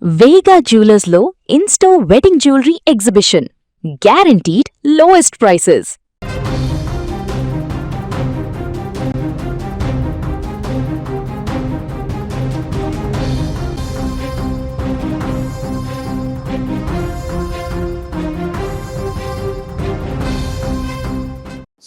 Vega Jewelers Lo in-store wedding jewelry exhibition. Guaranteed lowest prices.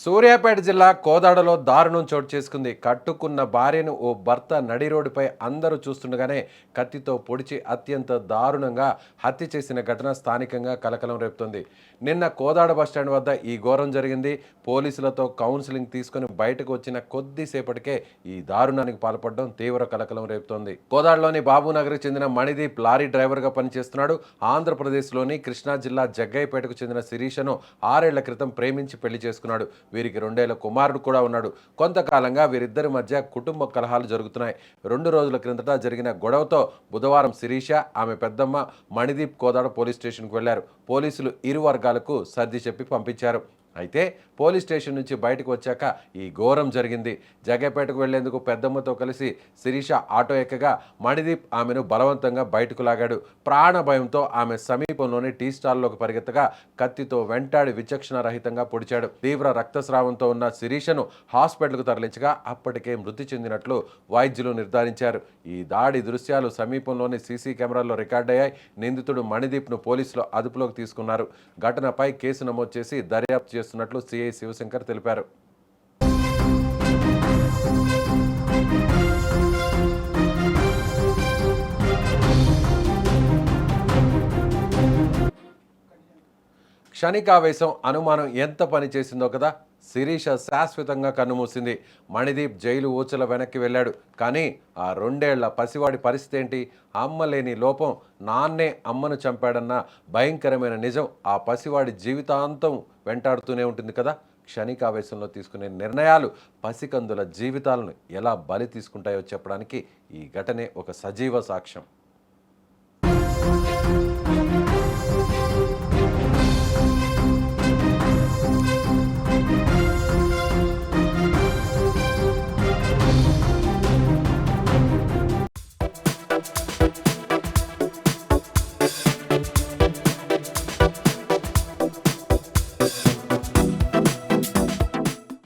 Suryapet జిల్లా కోదాడలో దారుణం చోటు చేసుకుంది. కట్టుకున్న భార్యను ఓ భర్త నడి రోడ్డుపై అందరూ చూస్తుండగానే కత్తితో పొడిచి అత్యంత దారుణంగా హత్య చేసిన ఘటన స్థానికంగా కలకలం రేపుతోంది. నిన్న కోదాడ బస్టాండ్ వద్ద ఈ ఘోరం జరిగింది. పోలీసులతో కౌన్సిలింగ్ తీసుకుని బయటకు వచ్చిన కొద్దిసేపటికే ఈ దారుణానికి పాల్పడడం తీవ్ర కలకలం రేపుతోంది. కోదాడలోని బాబునగర్కి చెందిన మణిదీప్ లారీ డ్రైవర్గా పనిచేస్తున్నాడు. ఆంధ్రప్రదేశ్లోని కృష్ణా జిల్లా జగ్గయ్యపేటకు చెందిన శిరీషను 6 ఏళ్ల క్రితం ప్రేమించి పెళ్లి చేసుకున్నాడు. వీరికి 2 ఏళ్ల కుమారుడు కూడా ఉన్నాడు. కొంతకాలంగా వీరిద్దరి మధ్య కుటుంబ కలహాలు జరుగుతున్నాయి. 2 రోజుల క్రిందట జరిగిన గొడవతో బుధవారం శిరీష, ఆమె పెద్దమ్మ మణిదీప్ కోదాడ పోలీస్ స్టేషన్కు వెళ్లారు. పోలీసులు ఇరు వర్గాలకు సర్ది చెప్పి పంపించారు. అయితే పోలీస్ స్టేషన్ నుంచి బయటకు వచ్చాక ఈ ఘోరం జరిగింది. జగ్గపేటకు వెళ్లేందుకు పెద్దమ్మతో కలిసి శిరీష ఆటో ఎక్కగా మణిదీప్ ఆమెను బలవంతంగా బయటకు లాగాడు. ప్రాణ భయంతో ఆమె సమీపంలోని టీ స్టాల్లోకి పరిగెత్తగా కత్తితో వెంటాడి విచక్షణారహితంగా పొడిచాడు. తీవ్ర రక్తస్రావంతో ఉన్న శిరీషను హాస్పిటల్కు తరలించగా అప్పటికే మృతి చెందినట్లు వైద్యులు నిర్ధారించారు. ఈ దాడి దృశ్యాలు సమీపంలోని సీసీ కెమెరాల్లో రికార్డయ్యాయి. నిందితుడు మణిదీప్ను పోలీసులు అదుపులోకి తీసుకున్నారు. ఘటనపై కేసు నమోదు చేసి దర్యాప్తు చేస్తున్నట్లు సిఐ శివశంకర్ తెలిపారు. క్షణికావేశం, అనుమానం ఎంత పని చేసిందో కదా. శిరీష శాశ్వతంగా కన్నుమూసింది. మణిదీప్ జైలు ఊచల వెనక్కి వెళ్ళాడు. కానీ ఆ 2 ఏళ్ల పసివాడి పరిస్థితి ఏంటి? అమ్మ లేని లోపం, నాన్నే అమ్మను చంపాడన్న భయంకరమైన నిజం ఆ పసివాడి జీవితాంతం వెంటాడుతూనే ఉంటుంది కదా. క్షణికావేశంలో తీసుకునే నిర్ణయాలు పసికందుల జీవితాలను ఎలా బలి తీసుకుంటాయో చెప్పడానికి ఈ ఘటనే ఒక సజీవ సాక్ష్యం.